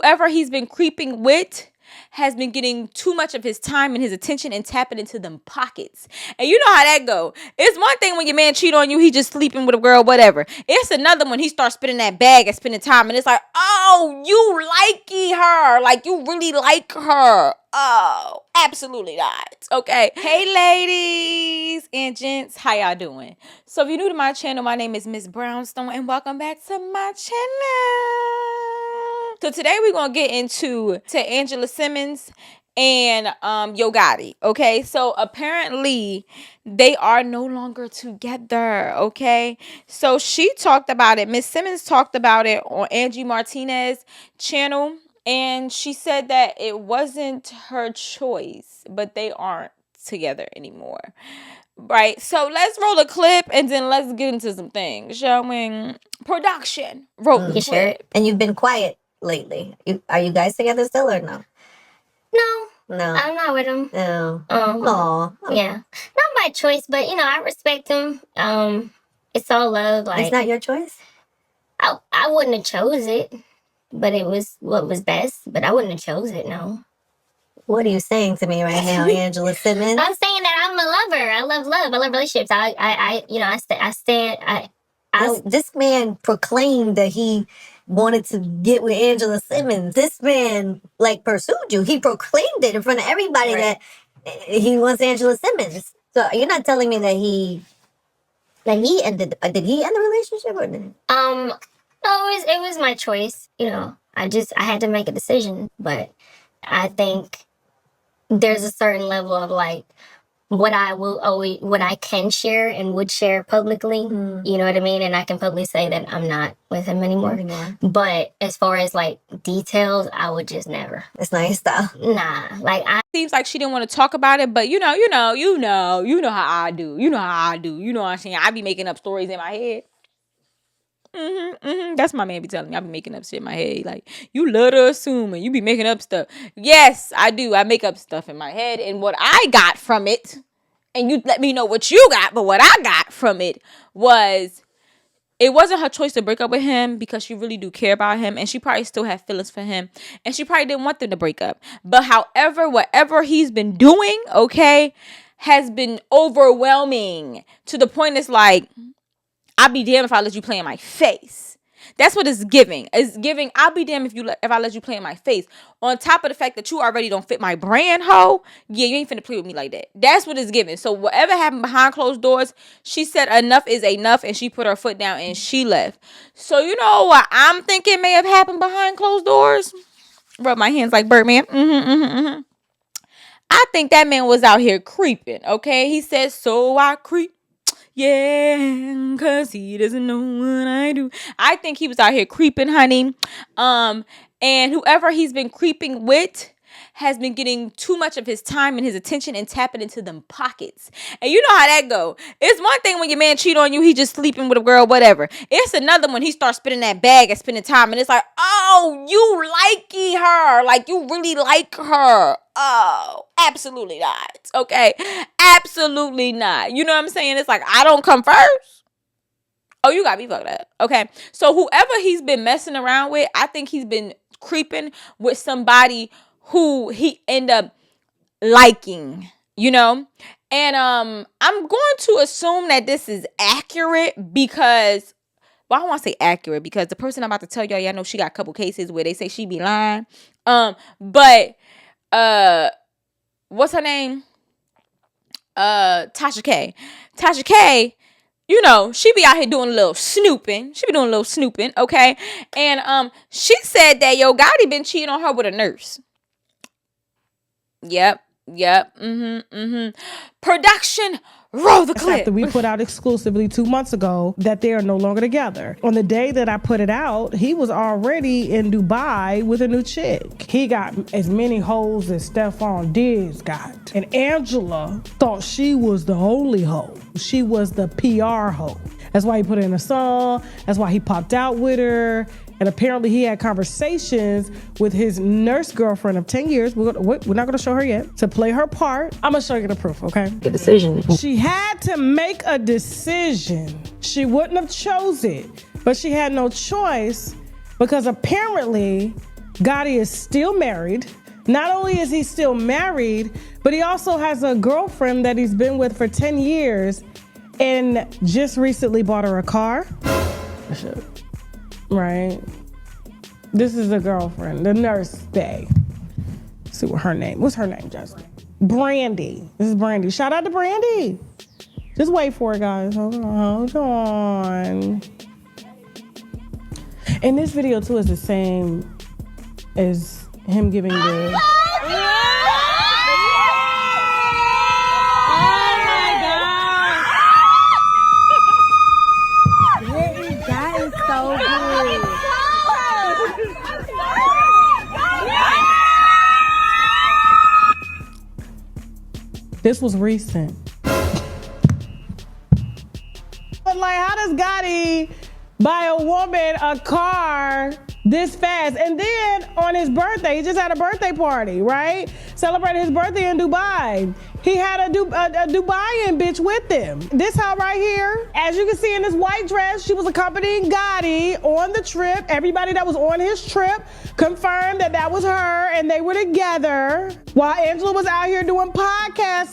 Whoever he's been creeping with has been getting too much of his time and his attention and tapping into them pockets. And you know how that go. It's one thing when your man cheat on you, he just sleeping with a girl, whatever. It's another when he starts spending that bag and spending time, and it's like, oh, you likey her. Like, you really like her. Oh, absolutely not. Okay. Hey, ladies and gents, how y'all doing? So if you're new to my channel, my name is Miss Brownstone, and welcome back to my channel. So today we're going to get into Angela Simmons and Yo Gotti, okay? So apparently they are no longer together, okay? So she talked about it. Miss Simmons talked about it on Angie Martinez's channel, and she said that it wasn't her choice, but they aren't together anymore. Right, so let's roll a clip and then let's get into some things, shall we? Production, roll the clip. And you've been quiet lately. Are you guys together still or no? No, I'm not with him. No. Yeah, not my choice, but I respect him. It's all love. Like, it's not your choice. I wouldn't have chose it, but it was what was best. But I wouldn't have chose it. No. What are you saying to me right now, Angela Simmons? I'm saying that I'm a lover. I love love. I love relationships. This man proclaimed that he wanted to get with Angela Simmons. This man pursued you. He proclaimed it in front of everybody that he wants Angela Simmons. So you're not telling me that he ended. Did he end the relationship or did he? No, it was my choice. I had to make a decision, but I think there's a certain level of what I can share and would share publicly. You know what I mean? And I can publicly say that I'm not with him anymore. But as far as details, I would just never. It's nice though. Nah, seems like she didn't want to talk about it, but you know how I do. You know how I do. You know what I'm saying? I be making up stories in my head. That's my man be telling me. I be making up shit in my head. Like, you love to assume and you be making up stuff. Yes, I do. I make up stuff in my head, and what I got from it, and you let me know what you got, but what I got from it was, it wasn't her choice to break up with him because she really do care about him, and she probably still had feelings for him, and she probably didn't want them to break up. But however, whatever he's been doing, okay, has been overwhelming to the point it's like, I'll be damned if I let you play in my face. That's what it's giving. It's giving, I'll be damned if I let you play in my face. On top of the fact that you already don't fit my brand, ho. Yeah, you ain't finna play with me like that. That's what it's giving. So whatever happened behind closed doors, she said enough is enough, and she put her foot down and she left. So you know what I'm thinking may have happened behind closed doors? Rub my hands like Birdman. I think that man was out here creeping, okay? He said, so I creep. Yeah, cause he doesn't know what I do. I think he was out here creeping, honey. And whoever he's been creeping with has been getting too much of his time and his attention and tapping into them pockets. And you know how that go. It's one thing when your man cheat on you, he just sleeping with a girl, whatever. It's another when he starts spending that bag and spending time, and it's like, oh, you likey her. Like, you really like her. Oh, absolutely not. Okay, absolutely not. You know what I'm saying? It's like, I don't come first. Oh, you got me fucked up. Okay, so whoever he's been messing around with, I think he's been creeping with somebody who he end up liking, and I'm going to assume that this is accurate because, well, I don't want to say accurate because the person I'm about to tell y'all know she got a couple cases where they say she be lying, but what's her name? Tasha K. Tasha K, she be out here doing a little snooping. She be doing a little snooping, okay? And she said that Yo Gotti been cheating on her with a nurse. Yep. Production, roll the clip. After we put out exclusively 2 months ago that they are no longer together. On the day that I put it out, he was already in Dubai with a new chick. He got as many hoes as Stephon Diggs got. And Angela thought she was the only hoe. She was the PR hoe. That's why he put her in a song. That's why he popped out with her. And apparently he had conversations with his nurse girlfriend of 10 years. We're not going to show her yet. To play her part. I'm going to show you the proof, okay? The decision. She had to make a decision. She wouldn't have chose it. But she had no choice because apparently Gotti is still married. Not only is he still married, but he also has a girlfriend that he's been with for 10 years and just recently bought her a car. Right? This is a girlfriend, the nurse Bay. Let's see what her name. What's her name, Justin? Brandy. This is Brandy. Shout out to Brandy. Just wait for it, guys. Hold on. And this video too is the same as him giving the. This was recent. But like, how does Gotti buy a woman a car this fast? And then on his birthday, he just had a birthday party, right? Celebrated his birthday in Dubai. He had a Dubaian bitch with him. This hoe right here, as you can see in this white dress, she was accompanying Gotti on the trip. Everybody that was on his trip confirmed that that was her and they were together. While Angela was out here doing podcasts,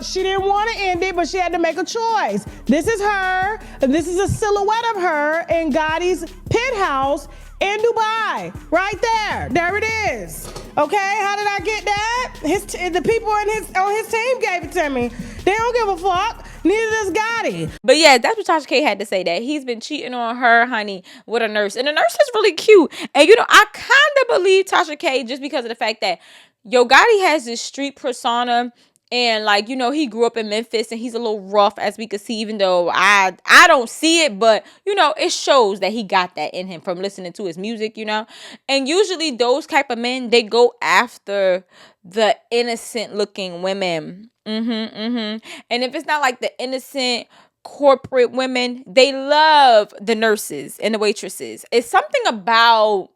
she didn't want to end it, but she had to make a choice. This is her. This is a silhouette of her in Gotti's penthouse in Dubai, right there. There it is. Okay, how did I get that? The people on his team gave it to me. They don't give a fuck. Neither does Gotti. But yeah, that's what Tasha K had to say, that he's been cheating on her, honey, with a nurse. And the nurse is really cute. And you know, I kind of believe Tasha K just because of the fact that Yo Gotti has this street persona. And like, you know, he grew up in Memphis and he's a little rough, as we could see, even though I don't see it, but you know, it shows that he got that in him from listening to his music, you know. And usually those type of men, they go after the innocent looking women. And if it's not like the innocent corporate women, they love the nurses and the waitresses. It's something about,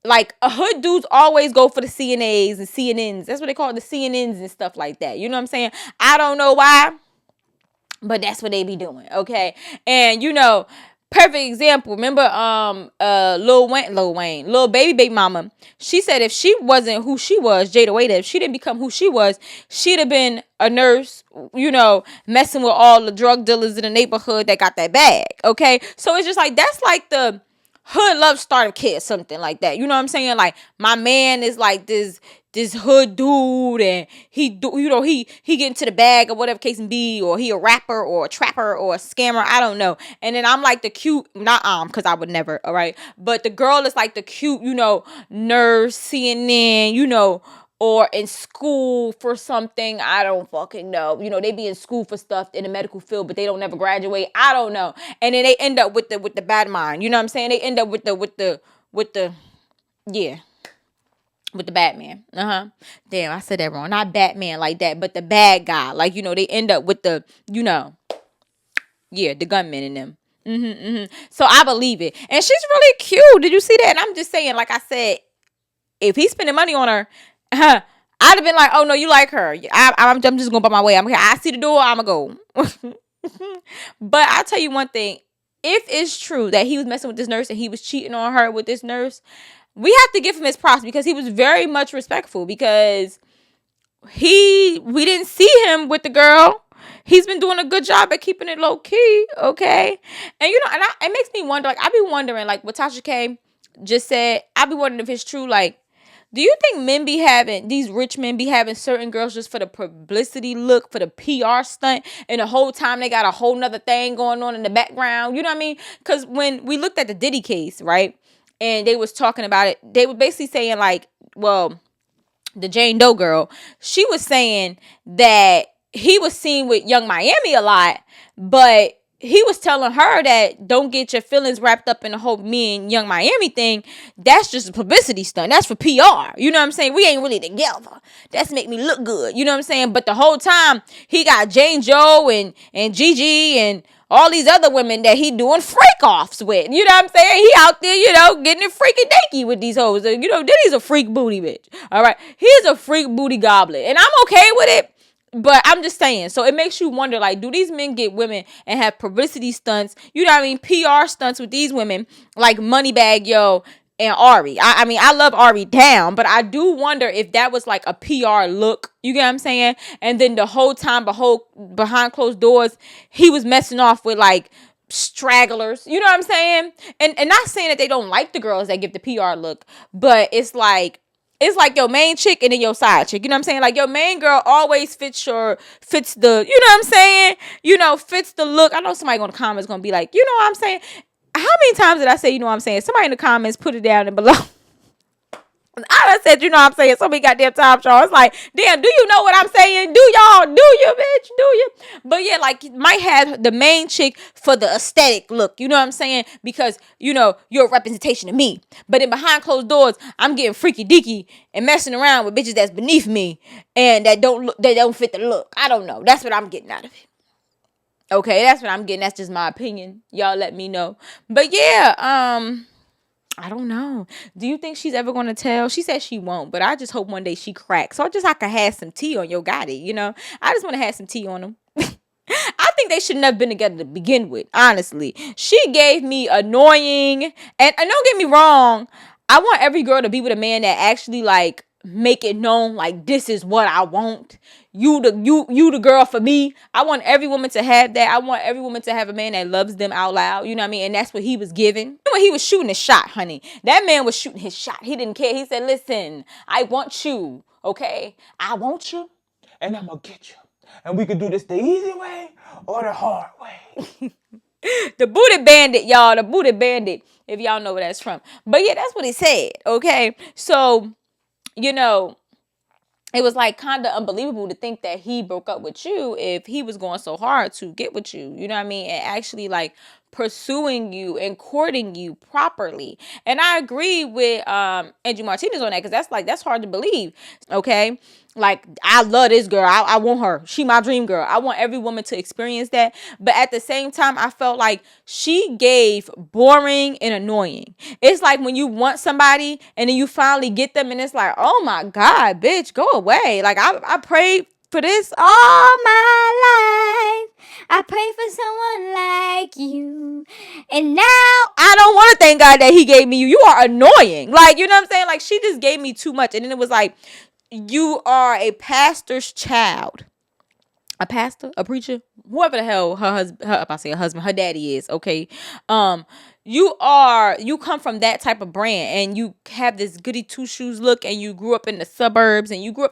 like, a hood dudes always go for the CNAs and CNNs. That's what they call it, the CNNs and stuff like that. You know what I'm saying? I don't know why, but that's what they be doing, okay? And, you know, perfect example. Remember Lil baby mama. She said if she wasn't who she was, Jada Waiter, if she didn't become who she was, she'd have been a nurse, you know, messing with all the drug dealers in the neighborhood that got that bag, okay? So it's just like, that's like the hood love starter kit or something like that. You know what I'm saying? Like, my man is like this hood dude, and he get into the bag or whatever case may be, or he a rapper or a trapper or a scammer, I don't know. And then I'm like the cute, not because I would never, all right, but the girl is like the cute, you know, nurse, CNN, you know, or in school for something, I don't fucking know. You know, they be in school for stuff in the medical field, but they don't never graduate. I don't know. And then they end up with the bad mind. You know what I'm saying? They end up with the Batman. Damn, I said that wrong. Not Batman like that, but the bad guy. Like, you know, they end up with the, you know, the gunmen in them. So I believe it. And she's really cute. Did you see that? And I'm just saying, like I said, if he's spending money on her, I'd have been like, oh no, you like her. I'm just going by my way. I see the door, I'm going to go. But I'll tell you one thing. If it's true that he was messing with this nurse and he was cheating on her with this nurse, we have to give him his props, because he was very much respectful, because we didn't see him with the girl. He's been doing a good job at keeping it low key, okay? And you know, and it makes me wonder, like, I be wondering, like what Tasha K just said, I be wondering if it's true, like, do you think these rich men be having certain girls just for the publicity look, for the PR stunt, and the whole time they got a whole nother thing going on in the background? You know what I mean? Because when we looked at the Diddy case, right, and they was talking about it, they were basically saying, like, well, the Jane Doe girl, she was saying that he was seen with Young Miami a lot, but he was telling her that don't get your feelings wrapped up in the whole me and Young Miami thing. That's just a publicity stunt. That's for PR. You know what I'm saying? We ain't really together. That's make me look good. You know what I'm saying? But the whole time he got Jane Joe and Gigi and all these other women that he doing freak offs with. You know what I'm saying? He out there, you know, getting it freaky dinky with these hoes. You know, Diddy's a freak booty bitch. All right. He's a freak booty goblet. And I'm okay with it. But I'm just saying, so it makes you wonder, like, do these men get women and have publicity stunts, you know what I mean, PR stunts with these women, like Moneybag Yo, and Ari. I mean, I love Ari down, but I do wonder if that was like a PR look. You get what I'm saying? And then the whole time, behind closed doors, he was messing off with like stragglers. You know what I'm saying? And not saying that they don't like the girls that give the PR look, but it's like your main chick and then your side chick. You know what I'm saying? Like your main girl always fits the, you know what I'm saying? Fits the look. I know somebody in the comments gonna be like, you know what I'm saying? How many times did I say, you know what I'm saying? Somebody in the comments put it down and below. I done said, you know what I'm saying, so many goddamn times, y'all. It's like, damn, do you know what I'm saying? Do y'all? Do you, bitch? Do you? But yeah, like, might have the main chick for the aesthetic look. You know what I'm saying? Because, you're a representation of me. But then behind closed doors, I'm getting freaky deaky and messing around with bitches that's beneath me and that don't fit the look. I don't know. That's what I'm getting out of it. Okay, that's what I'm getting. That's just my opinion. Y'all let me know. But yeah, I don't know. Do you think she's ever going to tell? She said she won't, but I just hope one day she cracks. So I can have some tea on Yo Gotti, I just want to have some tea on him. I think they shouldn't have been together to begin with, honestly. She gave me annoying, and don't get me wrong, I want every girl to be with a man that actually like make it known like this is what I want. You the girl for me. I want every woman to have that. I want every woman to have a man that loves them out loud. You know what I mean? And that's what he was giving. When he was shooting his shot, honey. That man was shooting his shot. He didn't care. He said, listen, I want you. Okay? I want you. And I'm gonna get you. And we can do this the easy way or the hard way. The Booty Bandit, y'all. The Booty Bandit. If y'all know where that's from. But yeah, that's what he said. Okay? So, it was like kind of unbelievable to think that he broke up with you if he was going so hard to get with you, you know what I mean? And actually like pursuing you and courting you properly. And I agree with Angie Martinez on that, because that's hard to believe. Okay. Like, I love this girl. I want her. She my dream girl. I want every woman to experience that. But at the same time, I felt like she gave boring and annoying. It's like when you want somebody and then you finally get them and it's like, oh my God, bitch, go away. Like, I prayed for this all my life. I pray for someone like you. And now I don't want to thank God that he gave me you. You are annoying. Like, you know what I'm saying? Like, she just gave me too much. And then it was like, you are a pastor's child. A pastor, a preacher, whoever the hell her daddy is, okay? You come from that type of brand, and you have this goody two shoes look, and you grew up in the suburbs, and you grew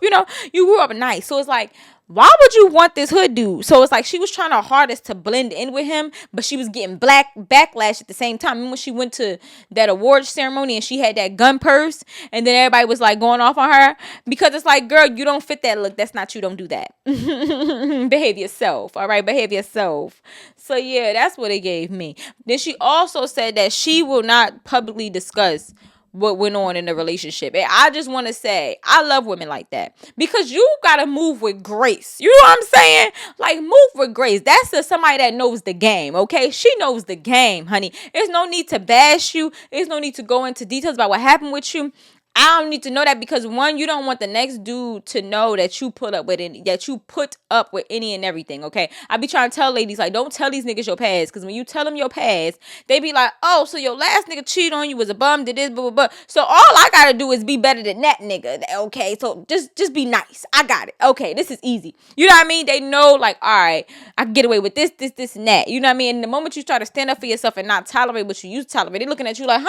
up nice. So it's like, why would you want this hood dude? So it's like she was trying her hardest to blend in with him, but she was getting backlash at the same time. And when she went to that awards ceremony and she had that gun purse, and then everybody was like going off on her, because it's like, girl, you don't fit that look. That's not you. Don't do that. Behave yourself. All right, behave yourself. So yeah, that's what it gave me. Then she also said that she will not publicly discuss what went on in the relationship. And I just want to say, I love women like that, because you gotta move with grace. You know what I'm saying? Like, move with grace. That's somebody that knows the game. Okay, she knows the game, honey. There's no need to bash you. There's no need to go into details about what happened with you. I don't need to know that, because one, you don't want the next dude to know that you put up with any and everything. Okay, I be trying to tell ladies, like, don't tell these niggas your past, because when you tell them your past, they be like, oh, so your last nigga cheated on you, was a bum, did this, blah, blah, blah. So all I gotta do is be better than that nigga. Okay, so just be nice. I got it. Okay, this is easy. You know what I mean? They know, like, all right, I can get away with this, and that. You know what I mean? And the moment you try to stand up for yourself and not tolerate what you used to tolerate, they looking at you like,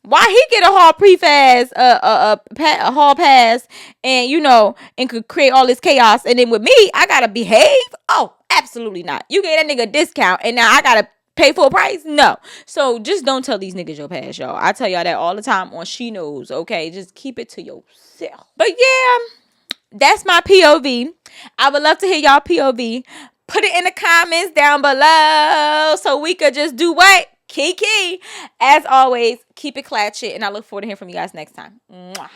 why he get a hall pre-pass, a hall pass, and and could create all this chaos, and then with me, I gotta behave? Oh, absolutely not. You gave that nigga a discount, and now I gotta pay full price? No. So just don't tell these niggas your past, y'all. I tell y'all that all the time on She Knows. Okay, just keep it to yourself. But yeah, that's my POV. I would love to hear y'all POV. Put it in the comments down below so we could just do what? Kiki. As always, keep it clatchet, and I look forward to hearing from you guys next time. Mwah.